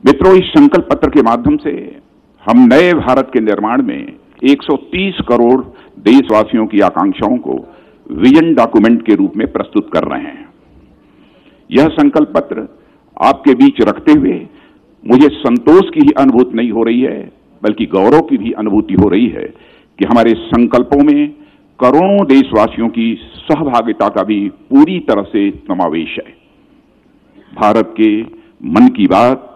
मित्रों, इस संकल्प पत्र के माध्यम से हम नए भारत के निर्माण में 130 करोड़ देशवासियों की आकांक्षाओं को विजन डॉक्यूमेंट के रूप में प्रस्तुत कर रहे हैं। यह संकल्प पत्र आपके बीच रखते हुए मुझे संतोष की ही अनुभूति नहीं हो रही है, बल्कि गौरव की भी अनुभूति हो रही है कि हमारे संकल्पों में करोड़ों देशवासियों की सहभागिता का भी पूरी तरह से समावेश है। भारत के मन की बात,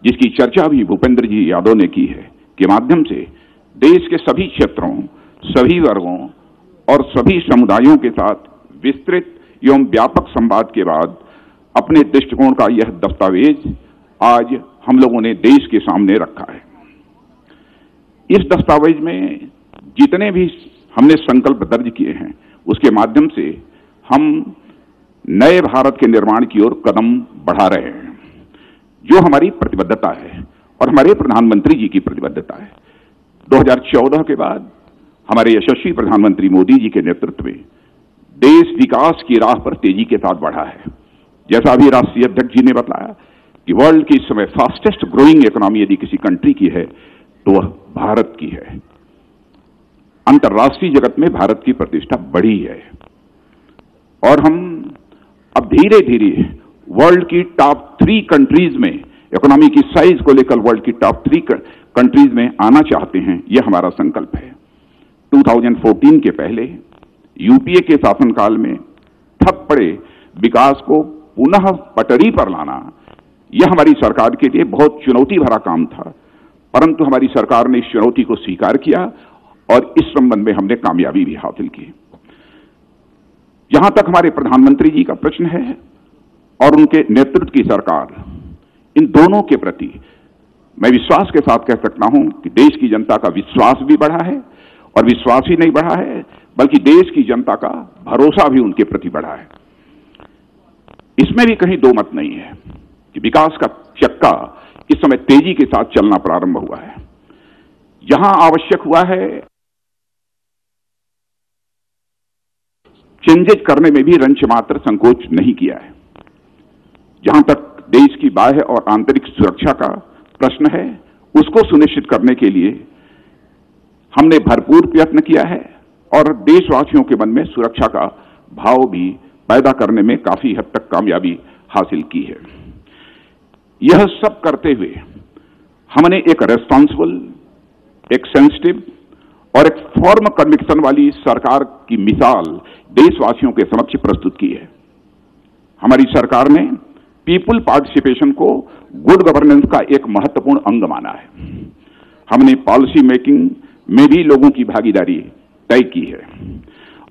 जिसकी चर्चा भी भूपेंद्र जी यादव ने की है, के माध्यम से देश के सभी क्षेत्रों, सभी वर्गों और सभी समुदायों के साथ विस्तृत एवं व्यापक संवाद के बाद अपने दृष्टिकोण का यह दस्तावेज आज हम लोगों ने देश के सामने रखा है। इस दस्तावेज में जितने भी हमने संकल्प दर्ज किए हैं, उसके माध्यम से हम नए भारत के निर्माण की ओर कदम बढ़ा रहे हैं, जो हमारी प्रतिबद्धता है और हमारे प्रधानमंत्री जी की प्रतिबद्धता है। 2014 के बाद हमारे यशस्वी प्रधानमंत्री मोदी जी के नेतृत्व में देश विकास की राह पर तेजी के साथ बढ़ा है। जैसा अभी राष्ट्रीय अध्यक्ष जी ने बताया कि वर्ल्ड की इस समय फास्टेस्ट ग्रोइंग इकोनॉमी यदि किसी कंट्री की है तो वह भारत की है। अंतर्राष्ट्रीय जगत में भारत की प्रतिष्ठा बढ़ी है और हम अब धीरे धीरे वर्ल्ड की टॉप 3 कंट्रीज में, इकोनॉमी की साइज को लेकर वर्ल्ड की टॉप 3 कंट्रीज में आना चाहते हैं। यह हमारा संकल्प है। 2014 के पहले यूपीए के शासनकाल में ठप पड़े विकास को पुनः पटरी पर लाना, यह हमारी सरकार के लिए बहुत चुनौती भरा काम था, परंतु हमारी सरकार ने इस चुनौती को स्वीकार किया और इस संबंध में हमने कामयाबी भी हासिल की। जहां तक हमारे प्रधानमंत्री जी का प्रश्न है और उनके नेतृत्व की सरकार, इन दोनों के प्रति मैं विश्वास के साथ कह सकता हूं कि देश की जनता का विश्वास भी बढ़ा है, और विश्वास ही नहीं बढ़ा है बल्कि देश की जनता का भरोसा भी उनके प्रति बढ़ा है। इसमें भी कहीं दो मत नहीं है कि विकास का चक्का इस समय तेजी के साथ चलना प्रारंभ हुआ है। जहां आवश्यक हुआ है, चेंजेज करने में भी रंच मात्र संकोच नहीं किया है। जहां तक देश की बाह्य और आंतरिक सुरक्षा का प्रश्न है, उसको सुनिश्चित करने के लिए हमने भरपूर प्रयत्न किया है और देशवासियों के मन में सुरक्षा का भाव भी पैदा करने में काफी हद तक कामयाबी हासिल की है। यह सब करते हुए हमने एक रेस्पॉन्सिबल, एक सेंसिटिव और एक फॉर्म कन्विक्शन वाली सरकार की मिसाल देशवासियों के समक्ष प्रस्तुत की है। हमारी सरकार ने पीपल पार्टिसिपेशन को गुड गवर्नेंस का एक महत्वपूर्ण अंग माना है। हमने पॉलिसी मेकिंग में भी लोगों की भागीदारी तय की है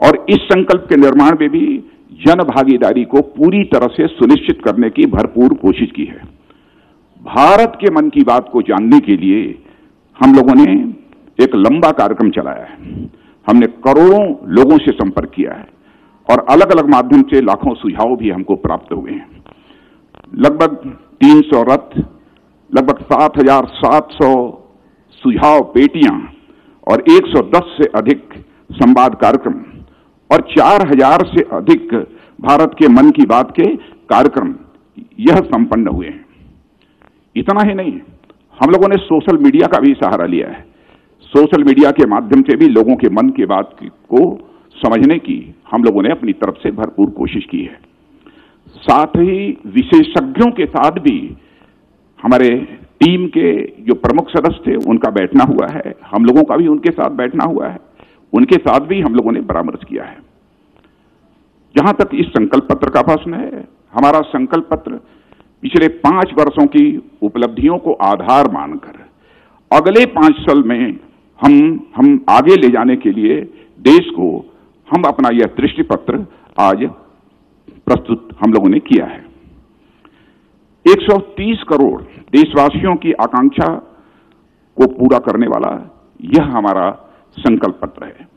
और इस संकल्प के निर्माण में भी जन भागीदारी को पूरी तरह से सुनिश्चित करने की भरपूर कोशिश की है। भारत के मन की बात को जानने के लिए हम लोगों ने एक लंबा कार्यक्रम चलाया है। हमने करोड़ों लोगों से संपर्क किया है और अलग अलग माध्यम से लाखों सुझाव भी हमको प्राप्त हुए हैं। लगभग 300 रथ, लगभग 7,700 सुझाव पेटियां और 110 से अधिक संवाद कार्यक्रम और 4,000 से अधिक भारत के मन की बात के कार्यक्रम यह संपन्न हुए हैं। इतना ही नहीं, हम लोगों ने सोशल मीडिया का भी सहारा लिया है। सोशल मीडिया के माध्यम से भी लोगों के मन की बात को समझने की हम लोगों ने अपनी तरफ से भरपूर कोशिश की है। साथ ही विशेषज्ञों के साथ भी हमारे टीम के जो प्रमुख सदस्य थे उनका बैठना हुआ है, हम लोगों का भी उनके साथ बैठना हुआ है, उनके साथ भी हम लोगों ने परामर्श किया है। जहां तक इस संकल्प पत्र का प्रश्न है, हमारा संकल्प पत्र पिछले 5 वर्षों की उपलब्धियों को आधार मानकर अगले 5 साल में हम आगे ले जाने के लिए देश को हम अपना यह दृष्टि पत्र आज प्रस्तुत हम लोगों ने किया है। 130 करोड़ देशवासियों की आकांक्षा को पूरा करने वाला यह हमारा संकल्प पत्र है।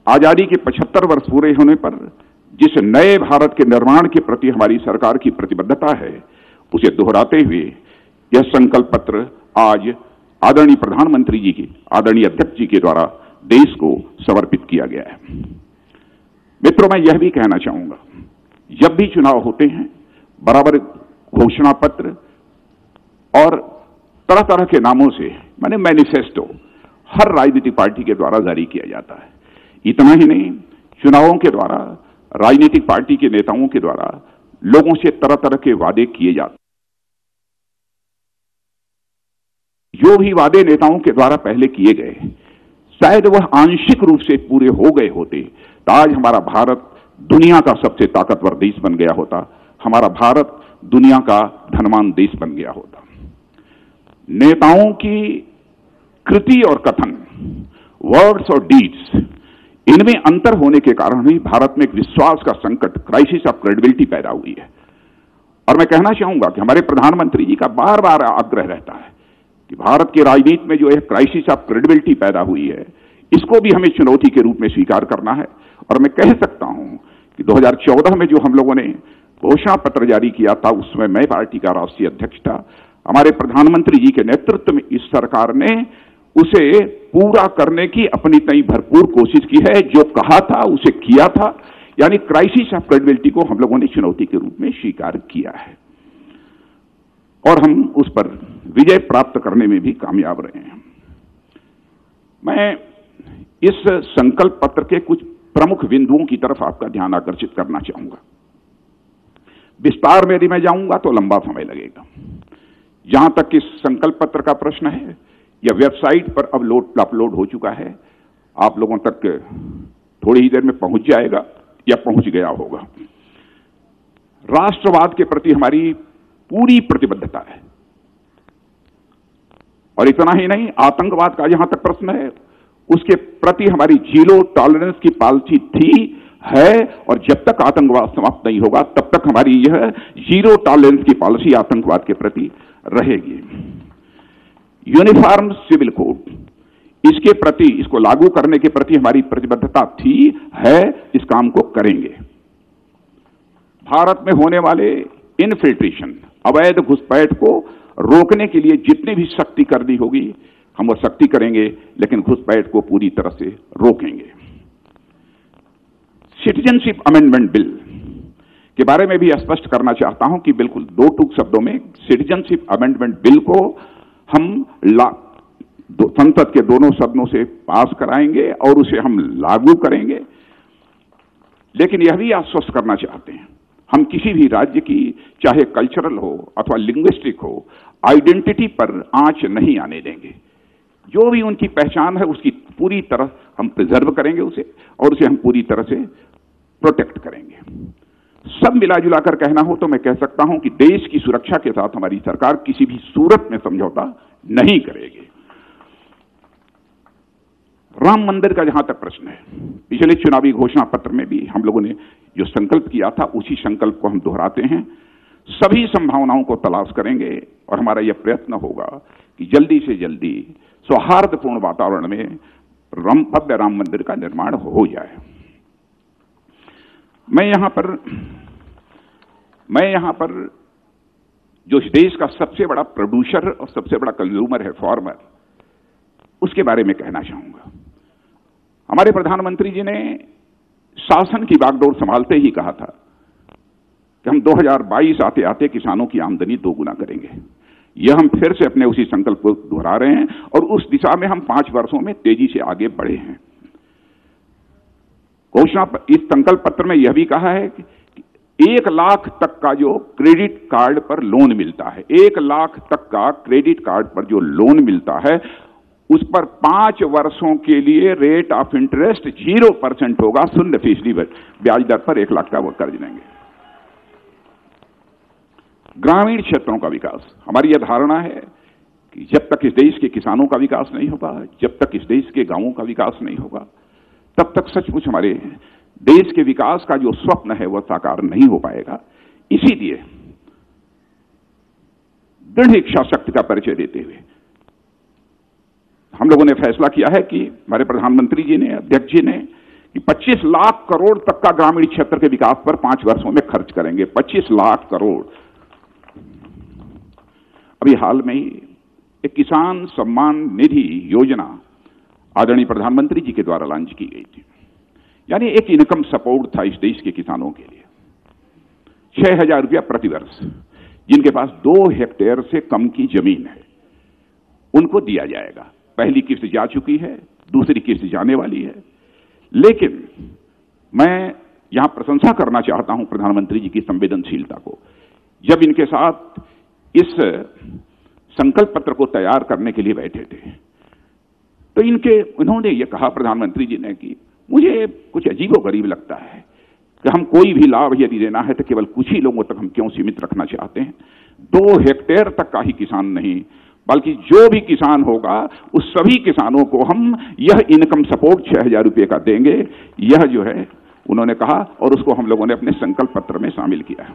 आजादी के 75 वर्ष पूरे होने पर जिस नए भारत के निर्माण के प्रति हमारी सरकार की प्रतिबद्धता है, उसे दोहराते हुए यह संकल्प पत्र आज आदरणीय प्रधानमंत्री जी की, आदरणीय अध्यक्ष जी के द्वारा देश को समर्पित किया गया है। मित्रों, मैं यह भी कहना चाहूंगा, जब भी चुनाव होते हैं बराबर घोषणा पत्र और तरह तरह के नामों से माने मैनिफेस्टो हर राजनीतिक पार्टी के द्वारा जारी किया जाता है। इतना ही नहीं, चुनावों के द्वारा राजनीतिक पार्टी के नेताओं के द्वारा लोगों से तरह तरह के वादे किए जाते। जो भी वादे नेताओं के द्वारा पहले किए गए शायद वह आंशिक रूप से पूरे हो गए होते तो आज हमारा भारत दुनिया का सबसे ताकतवर देश बन गया होता, हमारा भारत दुनिया का धनवान देश बन गया होता। नेताओं की कृति और कथन, वर्ड्स और डीड्स, इनमें अंतर होने के कारण ही भारत में एक विश्वास का संकट, क्राइसिस ऑफ क्रेडिबिलिटी पैदा हुई है। और मैं कहना चाहूंगा कि हमारे प्रधानमंत्री जी का बार बार आग्रह रहता है कि भारत की राजनीति में जो है क्राइसिस ऑफ क्रेडिबिलिटी पैदा हुई है, इसको भी हमें चुनौती के रूप में स्वीकार करना है। और मैं कह सकता हूं कि 2014 में जो हम लोगों ने घोषणा पत्र जारी किया था, उसमें मैं पार्टी का राष्ट्रीय अध्यक्ष था। हमारे प्रधानमंत्री जी के नेतृत्व में इस सरकार ने उसे पूरा करने की अपनी तय भरपूर कोशिश की है। जो कहा था उसे किया था, यानी क्राइसिस ऑफ क्रेडिबिलिटी को हम लोगों ने चुनौती के रूप में स्वीकार किया है और हम उस पर विजय प्राप्त करने में भी कामयाब रहे हैं। मैं इस संकल्प पत्र के कुछ प्रमुख बिंदुओं की तरफ आपका ध्यान आकर्षित करना चाहूंगा। विस्तार में यदि मैं जाऊंगा तो लंबा समय लगेगा। जहां तक इस संकल्प पत्र का प्रश्न है, यह वेबसाइट पर अपलोड हो चुका है, आप लोगों तक थोड़ी ही देर में पहुंच जाएगा या पहुंच गया होगा। राष्ट्रवाद के प्रति हमारी पूरी प्रतिबद्धता है और इतना ही नहीं, आतंकवाद का जहां तक प्रश्न है उसके प्रति हमारी जीरो टॉलरेंस की पॉलिसी थी, है और जब तक आतंकवाद समाप्त नहीं होगा तब तक हमारी यह जीरो टॉलरेंस की पॉलिसी आतंकवाद के प्रति रहेगी। यूनिफॉर्म सिविल कोड, इसके प्रति, इसको लागू करने के प्रति हमारी प्रतिबद्धता थी, है, इस काम को करेंगे। भारत में होने वाले इनफिल्ट्रेशन, अवैध घुसपैठ को रोकने के लिए जितनी भी सख्ती करनी होगी हम वो सख्ती करेंगे, लेकिन घुसपैठ को पूरी तरह से रोकेंगे। सिटीजनशिप अमेंडमेंट बिल के बारे में भी स्पष्ट करना चाहता हूं कि बिल्कुल दो टूक शब्दों में सिटीजनशिप अमेंडमेंट बिल को हम संसद के दोनों सदनों से पास कराएंगे और उसे हम लागू करेंगे। लेकिन यह भी आश्वस्त करना चाहते हैं, हम किसी भी राज्य की, चाहे कल्चरल हो अथवा लिंग्विस्टिक हो, आइडेंटिटी पर आंच नहीं आने देंगे। जो भी उनकी पहचान है उसकी पूरी तरह हम प्रिजर्व करेंगे उसे, और उसे हम पूरी तरह से प्रोटेक्ट करेंगे। सब मिला जुला कर कहना हो तो मैं कह सकता हूं कि देश की सुरक्षा के साथ हमारी सरकार किसी भी सूरत में समझौता नहीं करेगी। राम मंदिर का जहां तक प्रश्न है, पिछले चुनावी घोषणा पत्र में भी हम लोगों ने जो संकल्प किया था उसी संकल्प को हम दोहराते हैं। सभी संभावनाओं को तलाश करेंगे और हमारा यह प्रयत्न होगा कि जल्दी से जल्दी सौहार्दपूर्ण वातावरण में भव्य राम मंदिर का निर्माण हो जाए। मैं यहां पर जो इस देश का सबसे बड़ा प्रोड्यूसर और सबसे बड़ा कंज्यूमर है, फार्मर, उसके बारे में कहना चाहूंगा। हमारे प्रधानमंत्री जी ने शासन की बागडोर संभालते ही कहा था कि हम 2022 आते आते किसानों की आमदनी दोगुना करेंगे। यह हम फिर से अपने उसी संकल्प को दोहरा रहे हैं और उस दिशा में हम 5 वर्षों में तेजी से आगे बढ़े हैं। घोषणा इस संकल्प पत्र में यह भी कहा है कि 1 लाख तक का जो क्रेडिट कार्ड पर लोन मिलता है, 1 लाख तक का क्रेडिट कार्ड पर जो लोन मिलता है उस पर 5 वर्षों के लिए रेट ऑफ इंटरेस्ट 0% होगा, 0% ब्याज दर पर 1 लाख का वो कर्ज देंगे। ग्रामीण क्षेत्रों का विकास, हमारी यह धारणा है कि जब तक इस देश के किसानों का विकास नहीं होगा, जब तक इस देश के गांवों का विकास नहीं होगा, तब तक सचमुच हमारे देश के विकास का जो स्वप्न है वह साकार नहीं हो पाएगा। इसीलिए दृढ़ इच्छा शक्ति का परिचय देते हुए हम लोगों ने फैसला किया है कि हमारे प्रधानमंत्री जी ने, अध्यक्ष जी ने, कि 25 लाख करोड़ तक का ग्रामीण क्षेत्र के विकास पर 5 वर्षों में खर्च करेंगे। 25 लाख करोड़। अभी हाल में ही एक किसान सम्मान निधि योजना आदरणीय प्रधानमंत्री जी के द्वारा लॉन्च की गई थी, यानी एक इनकम सपोर्ट था इस देश के किसानों के लिए, 6,000 रुपया प्रति वर्ष, जिनके पास 2 हेक्टेयर से कम की जमीन है, उनको दिया जाएगा। पहली किस्त जा चुकी है, दूसरी किस्त जाने वाली है। लेकिन मैं यहां प्रशंसा करना चाहता हूं प्रधानमंत्री जी की संवेदनशीलता को। जब इनके साथ इस संकल्प पत्र को तैयार करने के लिए बैठे थे, तो उन्होंने ये कहा, प्रधानमंत्री जी ने, कि मुझे कुछ अजीबोगरीब लगता है कि हम कोई भी लाभ यदि देना है तो केवल कुछ ही लोगों तक हम क्यों सीमित रखना चाहते हैं। 2 हेक्टेयर तक का ही किसान नहीं, बल्कि जो भी किसान होगा उस सभी किसानों को हम यह इनकम सपोर्ट 6,000 रुपये का देंगे। यह जो है उन्होंने कहा, और उसको हम लोगों ने अपने संकल्प पत्र में शामिल किया है।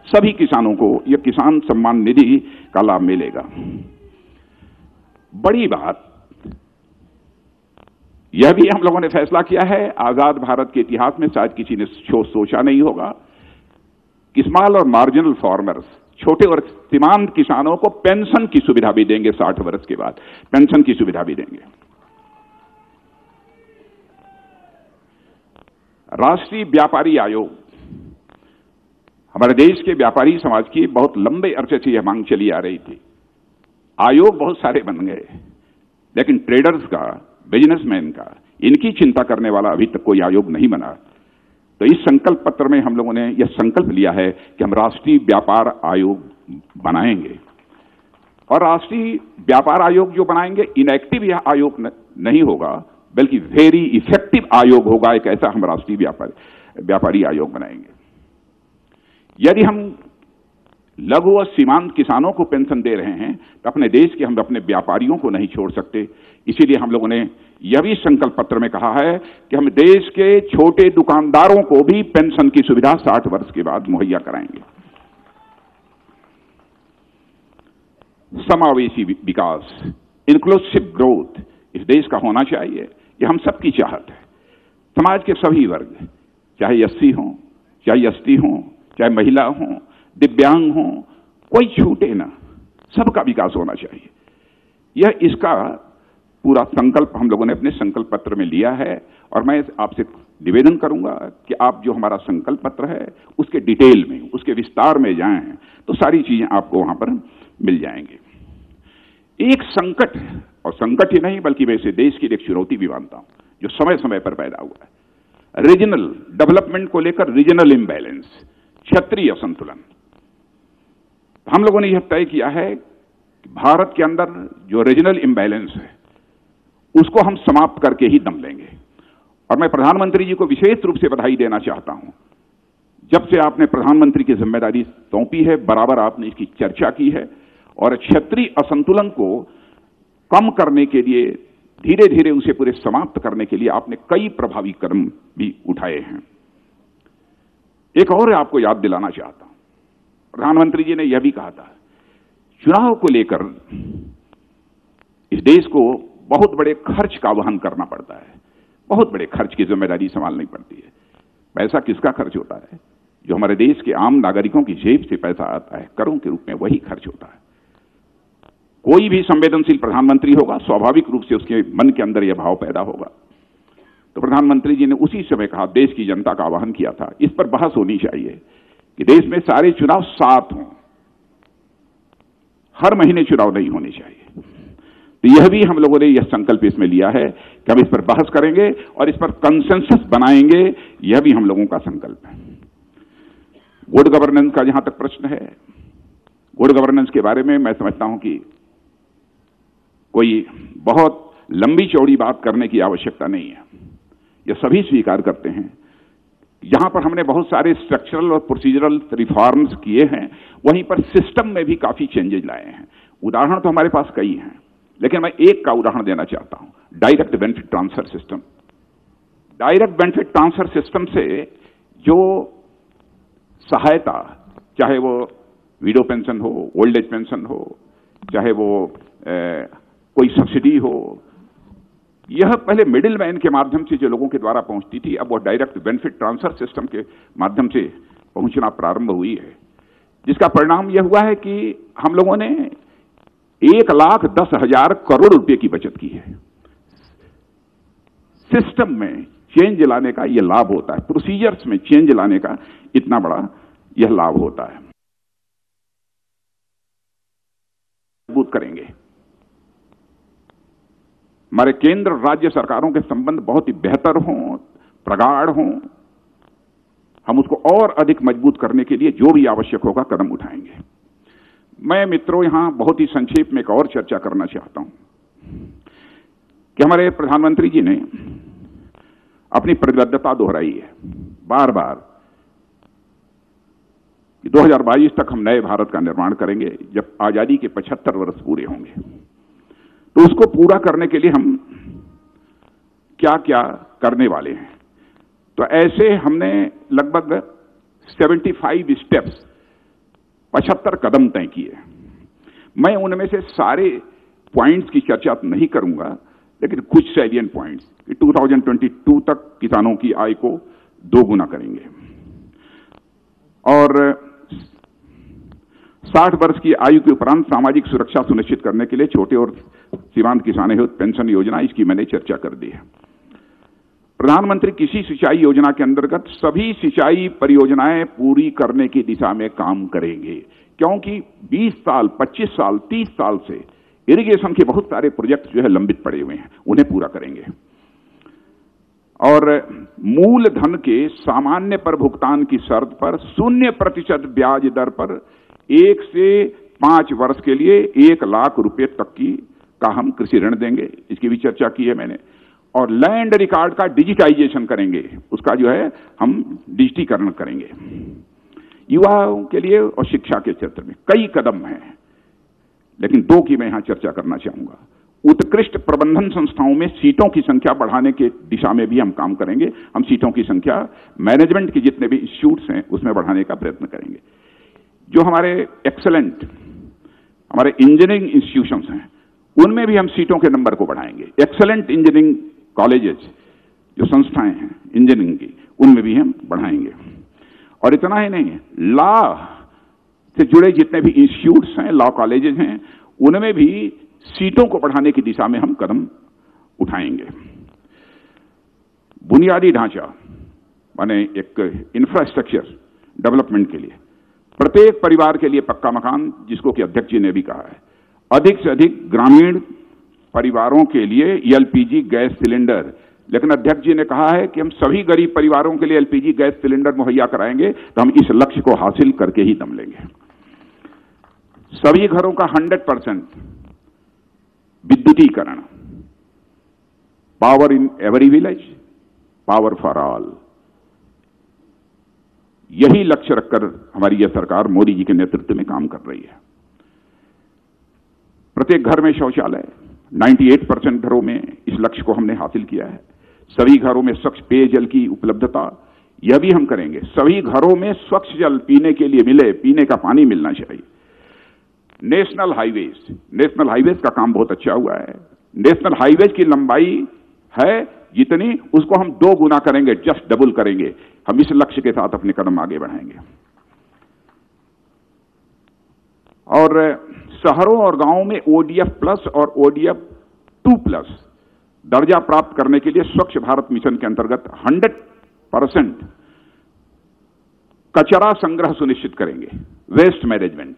सभी किसानों को यह किसान सम्मान निधि का लाभ मिलेगा। बड़ी बात यह भी हम लोगों ने फैसला किया है, आजाद भारत के इतिहास में शायद किसी ने सोचा नहीं होगा कि स्मॉल और मार्जिनल फार्मर्स, छोटे और सीमांत किसानों को पेंशन की सुविधा भी देंगे। 60 वर्ष के बाद पेंशन की सुविधा भी देंगे। राष्ट्रीय व्यापारी आयोग, हमारे देश के व्यापारी समाज की बहुत लंबे अरसे से यह मांग चली आ रही थी। आयोग बहुत सारे बन गए, लेकिन ट्रेडर्स का, बिजनेसमैन का, इनकी चिंता करने वाला अभी तक कोई आयोग नहीं बना। तो इस संकल्प पत्र में हम लोगों ने यह संकल्प लिया है कि हम राष्ट्रीय व्यापार आयोग बनाएंगे। और राष्ट्रीय व्यापार आयोग जो बनाएंगे, इनएक्टिव यह आयोग नहीं होगा, बल्कि वेरी इफेक्टिव आयोग होगा। एक ऐसा हम राष्ट्रीय व्यापारी आयोग बनाएंगे। यदि हम लघु और सीमांत किसानों को पेंशन दे रहे हैं तो अपने देश के हम अपने व्यापारियों को नहीं छोड़ सकते। इसीलिए हम लोगों ने यह भी संकल्प पत्र में कहा है कि हम देश के छोटे दुकानदारों को भी पेंशन की सुविधा 60 वर्ष के बाद मुहैया कराएंगे। समावेशी विकास, इंक्लूसिव ग्रोथ इस देश का होना चाहिए, यह हम सबकी चाहत है। समाज के सभी वर्ग, चाहे एससी हो, चाहे एसटी हो, चाहे महिला हो, दिव्यांग हो, कोई छूटे ना, सबका विकास होना चाहिए। यह इसका पूरा संकल्प हम लोगों ने अपने संकल्प पत्र में लिया है। और मैं आपसे निवेदन करूंगा कि आप जो हमारा संकल्प पत्र है उसके डिटेल में, उसके विस्तार में जाएं तो सारी चीजें आपको वहां पर मिल जाएंगी। एक संकट, और संकट ही नहीं बल्कि मैं इसे देश की एक चुनौती भी मानता हूं, जो समय समय पर पैदा हुआ है, रीजनल डेवलपमेंट को लेकर रीजनल इम्बैलेंस, क्षेत्रीय असंतुलन। हम लोगों ने यह तय किया है कि भारत के अंदर जो रीजनल इम्बैलेंस है उसको हम समाप्त करके ही दम लेंगे। और मैं प्रधानमंत्री जी को विशेष रूप से बधाई देना चाहता हूं। जब से आपने प्रधानमंत्री की जिम्मेदारी सौंपी है, बराबर आपने इसकी चर्चा की है और क्षेत्रीय असंतुलन को कम करने के लिए, धीरे धीरे उसे पूरे समाप्त करने के लिए आपने कई प्रभावी कदम भी उठाए हैं। एक और आपको याद दिलाना चाहता हूं, प्रधानमंत्री जी ने यह भी कहा था, चुनाव को लेकर इस देश को बहुत बड़े खर्च का वहन करना पड़ता है, बहुत बड़े खर्च की जिम्मेदारी संभालनी पड़ती है। पैसा किसका खर्च होता है? जो हमारे देश के आम नागरिकों की जेब से पैसा आता है, करों के रूप में, वही खर्च होता है। कोई भी संवेदनशील प्रधानमंत्री होगा, स्वाभाविक रूप से उसके मन के अंदर यह भाव पैदा होगा। तो प्रधानमंत्री जी ने उसी समय कहा, देश की जनता का आह्वान किया था, इस पर बहस होनी चाहिए कि देश में सारे चुनाव साथ हों, हर महीने चुनाव नहीं होने चाहिए। तो यह भी हम लोगों ने यह संकल्प इसमें लिया है कि हम इस पर बहस करेंगे और इस पर कंसेंसस बनाएंगे। यह भी हम लोगों का संकल्प है। गुड गवर्नेंस का जहां तक प्रश्न है, गुड गवर्नेंस के बारे में मैं समझता हूं कि कोई बहुत लंबी चौड़ी बात करने की आवश्यकता नहीं है। यह सभी स्वीकार करते हैं। यहां पर हमने बहुत सारे स्ट्रक्चरल और प्रोसीजरल रिफॉर्म्स किए हैं, वहीं पर सिस्टम में भी काफी चेंजेस लाए हैं। उदाहरण तो हमारे पास कई हैं, लेकिन मैं एक का उदाहरण देना चाहता हूं, direct benefit transfer system. Direct benefit transfer system से जो सहायता, चाहे वो विडो पेंशन हो, ओल्ड एज पेंशन हो, चाहे वो कोई सब्सिडी हो, यह पहले मिडिल मैन के माध्यम से जो लोगों के द्वारा पहुंचती थी, अब वो डायरेक्ट बेनिफिट ट्रांसफर सिस्टम के माध्यम से पहुंचना प्रारंभ हुई है। जिसका परिणाम यह हुआ है कि हम लोगों ने 1,10,000 करोड़ रुपए की बचत की है। सिस्टम में चेंज लाने का यह लाभ होता है, प्रोसीजर्स में चेंज लाने का इतना बड़ा यह लाभ होता है। मजबूत करेंगे। हमारे केंद्र राज्य सरकारों के संबंध बहुत ही बेहतर हों, प्रगाढ़ हों। हम उसको और अधिक मजबूत करने के लिए जो भी आवश्यक होगा कदम उठाएंगे। मैं मित्रों यहां बहुत ही संक्षेप में एक और चर्चा करना चाहता हूं कि हमारे प्रधानमंत्री जी ने अपनी प्रतिबद्धता दोहराई है बार बार कि 2022 तक हम नए भारत का निर्माण करेंगे जब आजादी के 75 वर्ष पूरे होंगे। तो उसको पूरा करने के लिए हम क्या क्या करने वाले हैं। तो ऐसे हमने लगभग 75 स्टेप्स 75 कदम तय किए। मैं उनमें से सारे पॉइंट्स की चर्चा नहीं करूंगा, लेकिन कुछ सैलिएंट पॉइंट्स कि 2022 तक किसानों की आय को 2 गुना करेंगे और 60 वर्ष की आयु के उपरांत सामाजिक सुरक्षा सुनिश्चित करने के लिए छोटे और सीमांत किसान हेतु पेंशन योजना, इसकी मैंने चर्चा कर दी है। प्रधानमंत्री कृषि सिंचाई योजना के अंतर्गत सभी सिंचाई परियोजनाएं पूरी करने की दिशा में काम करेंगे, क्योंकि 20 साल, 25 साल, 30 साल से इरिगेशन के बहुत सारे प्रोजेक्ट जो है लंबित पड़े हुए हैं, उन्हें पूरा करेंगे। और मूलधन के सामान्य पर भुगतान की शर्त पर 0% ब्याज दर पर 1 से 5 वर्ष के लिए 1 लाख रुपए तक का हम कृषि ऋण देंगे, इसकी भी चर्चा की है मैंने। और लैंड रिकॉर्ड का डिजिटाइजेशन करेंगे, उसका जो है हम डिजिटीकरण करेंगे। युवाओं के लिए और शिक्षा के क्षेत्र में कई कदम हैं, लेकिन 2 की मैं यहां चर्चा करना चाहूंगा। उत्कृष्ट प्रबंधन संस्थाओं में सीटों की संख्या बढ़ाने के दिशा में भी हम काम करेंगे। हम सीटों की संख्या मैनेजमेंट के जितने भी इंस्टीट्यूट्स हैं उसमें बढ़ाने का प्रयत्न करेंगे। जो हमारे एक्सेलेंट हमारे इंजीनियरिंग इंस्टीट्यूशंस हैं उनमें भी हम सीटों के नंबर को बढ़ाएंगे। एक्सेलेंट इंजीनियरिंग कॉलेजेस जो संस्थाएं हैं इंजीनियरिंग की, उनमें भी हम बढ़ाएंगे। और इतना ही नहीं, लॉ से जुड़े जितने भी इंस्टीट्यूट्स हैं, लॉ कॉलेजेस हैं, उनमें भी सीटों को बढ़ाने की दिशा में हम कदम उठाएंगे। बुनियादी ढांचा माने एक इंफ्रास्ट्रक्चर डेवलपमेंट के लिए प्रत्येक परिवार के लिए पक्का मकान, जिसको कि अध्यक्ष जी ने भी कहा है, अधिक से अधिक ग्रामीण परिवारों के लिए एलपीजी गैस सिलेंडर। लेकिन अध्यक्ष जी ने कहा है कि हम सभी गरीब परिवारों के लिए एलपीजी गैस सिलेंडर मुहैया कराएंगे, तो हम इस लक्ष्य को हासिल करके ही दम लेंगे। सभी घरों का 100% विद्युतीकरण, power in every village, power for all, यही लक्ष्य रखकर हमारी यह सरकार मोदी जी के नेतृत्व में काम कर रही है। प्रत्येक घर में शौचालय, 98% घरों में इस लक्ष्य को हमने हासिल किया है। सभी घरों में स्वच्छ पेयजल की उपलब्धता, यह भी हम करेंगे। सभी घरों में स्वच्छ जल पीने के लिए मिले, पीने का पानी मिलना चाहिए। नेशनल हाईवेज का काम बहुत अच्छा हुआ है। नेशनल हाईवेज की लंबाई है जितनी, उसको हम 2 गुना करेंगे, जस्ट डबल करेंगे। हम इस लक्ष्य के साथ अपने कदम आगे बढ़ाएंगे। और शहरों और गांवों में ODF प्लस और ODF 2+ दर्जा प्राप्त करने के लिए स्वच्छ भारत मिशन के अंतर्गत 100% कचरा संग्रह सुनिश्चित करेंगे। Waste management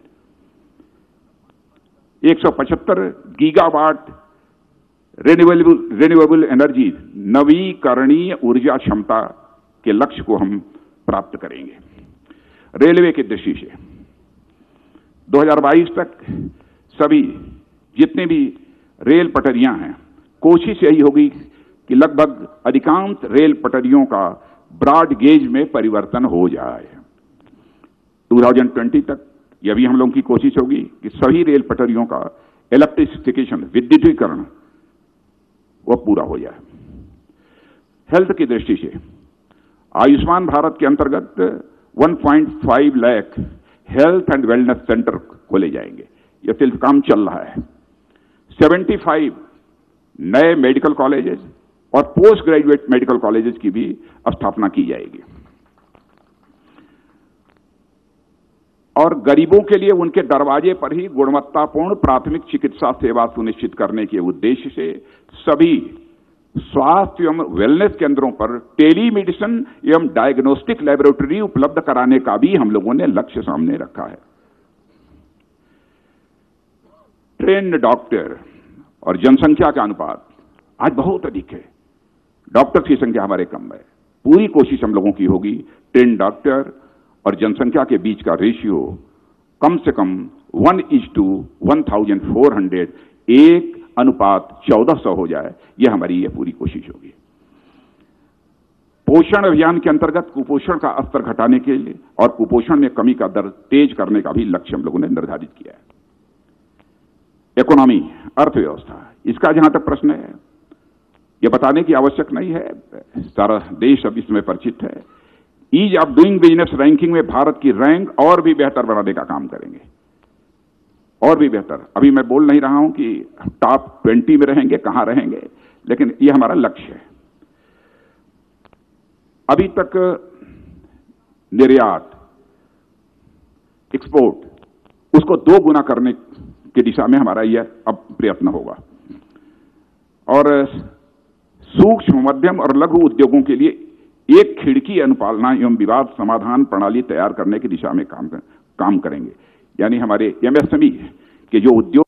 175 gigawatt renewable energy, नवीकरणीय ऊर्जा क्षमता के लक्ष्य को हम प्राप्त करेंगे। रेलवे की दृष्टि से 2022 तक सभी जितने भी रेल पटरियां हैं, कोशिश यही होगी कि लगभग अधिकांश रेल पटरियों का ब्रॉड गेज में परिवर्तन हो जाए। 2020 तक यह भी हम लोगों की कोशिश होगी कि सभी रेल पटरियों का इलेक्ट्रिफिकेशन, विद्युतीकरण, वह पूरा हो जाए। हेल्थ की दृष्टि से आयुष्मान भारत के अंतर्गत 1.5 lakh health and wellness centre खोले जाएंगे। यह सिर्फ काम चल रहा है। 75 नए मेडिकल कॉलेजेस और पोस्ट ग्रेजुएट मेडिकल कॉलेजेस की भी स्थापना की जाएगी। और गरीबों के लिए उनके दरवाजे पर ही गुणवत्तापूर्ण प्राथमिक चिकित्सा सेवा सुनिश्चित करने के उद्देश्य से सभी स्वास्थ्य एवं वेलनेस केंद्रों पर टेलीमेडिसिन एवं डायग्नोस्टिक लेबोरेटरी उपलब्ध कराने का भी हम लोगों ने लक्ष्य सामने रखा है। ट्रेन्ड डॉक्टर और जनसंख्या का अनुपात आज बहुत अधिक है। डॉक्टर्स की संख्या हमारे कम है। पूरी कोशिश हम लोगों की होगी ट्रेन्ड डॉक्टर और जनसंख्या के बीच का रेशियो कम से कम 1:1400 1:1400 हो जाए, यह हमारी ये पूरी कोशिश होगी। पोषण अभियान के अंतर्गत कुपोषण का स्तर घटाने के लिए और कुपोषण में कमी का दर तेज करने का भी लक्ष्य हम लोगों ने निर्धारित किया है। इकोनॉमी, अर्थव्यवस्था, इसका जहां तक प्रश्न है, यह बताने की आवश्यक नहीं है, सारा देश अब इसमें परिचित है। Ease of doing business ranking में भारत की रैंक और भी बेहतर बनाने का काम करेंगे, और भी बेहतर। अभी मैं बोल नहीं रहा हूं कि टॉप 20 में रहेंगे, कहां रहेंगे, लेकिन यह हमारा लक्ष्य है। अभी तक निर्यात, एक्सपोर्ट, उसको 2 गुना करने की दिशा में हमारा यह अब प्रयत्न होगा। और सूक्ष्म, मध्यम और लघु उद्योगों के लिए एक खिड़की अनुपालना एवं विवाद समाधान प्रणाली तैयार करने की दिशा में काम करेंगे। यानी हमारे एमएसएमई के जो उद्योग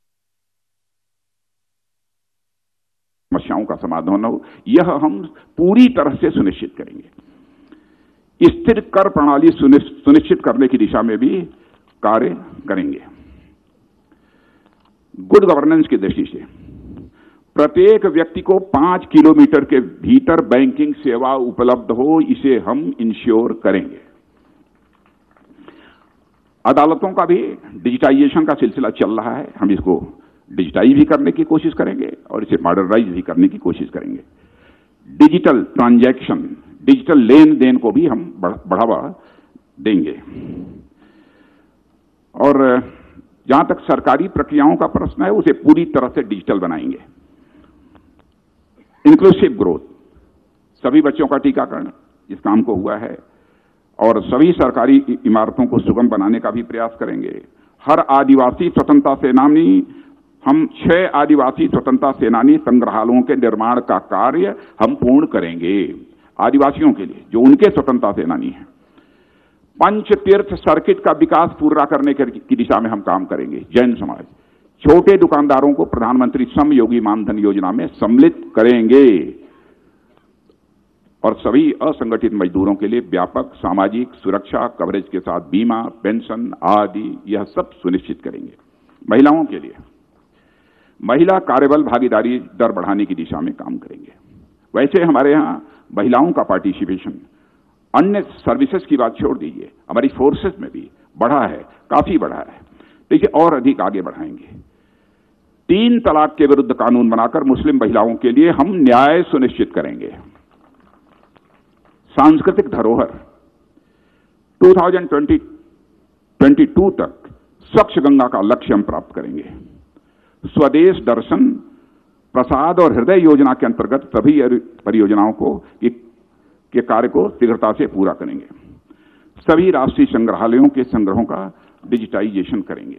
समस्याओं का समाधान हो, यह हम पूरी तरह से सुनिश्चित करेंगे। स्थिर कर प्रणाली सुनिश्चित करने की दिशा में भी कार्य करेंगे। गुड गवर्नेंस की दृष्टि से प्रत्येक व्यक्ति को 5 किलोमीटर के भीतर बैंकिंग सेवा उपलब्ध हो, इसे हम इंश्योर करेंगे। अदालतों का भी डिजिटाइजेशन का सिलसिला चल रहा है, हम इसको डिजिटाइज भी करने की कोशिश करेंगे और इसे मॉडर्नाइज भी करने की कोशिश करेंगे। डिजिटल ट्रांजैक्शन, डिजिटल लेन देन को भी हम बढ़ावा देंगे। और जहां तक सरकारी प्रक्रियाओं का प्रश्न है, उसे पूरी तरह से डिजिटल बनाएंगे। इंक्लूसिव ग्रोथ, सभी बच्चों का टीकाकरण इस काम को हुआ है, और सभी सरकारी इमारतों को सुगम बनाने का भी प्रयास करेंगे। हर आदिवासी स्वतंत्रता सेनानी, हम 6 आदिवासी स्वतंत्रता सेनानी संग्रहालयों के निर्माण का कार्य हम पूर्ण करेंगे, आदिवासियों के लिए जो उनके स्वतंत्रता सेनानी हैं। पंच तीर्थ सर्किट का विकास पूरा करने की दिशा में हम काम करेंगे। जैन समाज, छोटे दुकानदारों को प्रधानमंत्री श्रम योगी मानधन योजना में सम्मिलित करेंगे, और सभी असंगठित मजदूरों के लिए व्यापक सामाजिक सुरक्षा कवरेज के साथ बीमा, पेंशन आदि यह सब सुनिश्चित करेंगे। महिलाओं के लिए महिला कार्यबल भागीदारी दर बढ़ाने की दिशा में काम करेंगे। वैसे हमारे यहां महिलाओं का पार्टिसिपेशन, अन्य सर्विसेज की बात छोड़ दीजिए, हमारी फोर्सेस में भी बढ़ा है, काफी बढ़ा है, देखिए और अधिक आगे बढ़ाएंगे। 3 तलाक के विरुद्ध कानून बनाकर मुस्लिम महिलाओं के लिए हम न्याय सुनिश्चित करेंगे। सांस्कृतिक धरोहर 2022 तक स्वच्छ गंगा का लक्ष्य हम प्राप्त करेंगे। स्वदेश दर्शन, प्रसाद और हृदय योजना के अंतर्गत सभी परियोजनाओं के कार्य को शीघ्रता से पूरा करेंगे। सभी राष्ट्रीय संग्रहालयों के संग्रहों का डिजिटाइजेशन करेंगे।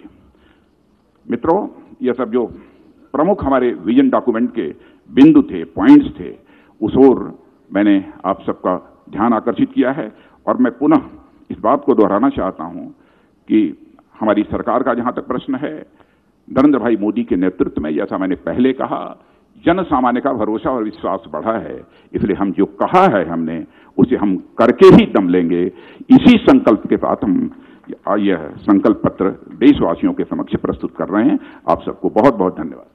मित्रों, यह सब जो प्रमुख हमारे विजन डॉक्यूमेंट के बिंदु थे, पॉइंट्स थे, उस ओर मैंने आप सबका ध्यान आकर्षित किया है। और मैं पुनः इस बात को दोहराना चाहता हूं कि हमारी सरकार का जहां तक प्रश्न है, नरेंद्र भाई मोदी के नेतृत्व में, जैसा मैंने पहले कहा, जन सामान्य का भरोसा और विश्वास बढ़ा है। इसलिए हम जो कहा है हमने, उसे हम करके ही दम लेंगे। इसी संकल्प के साथ हम यह संकल्प पत्र देशवासियों के समक्ष प्रस्तुत कर रहे हैं। आप सबको बहुत बहुत धन्यवाद।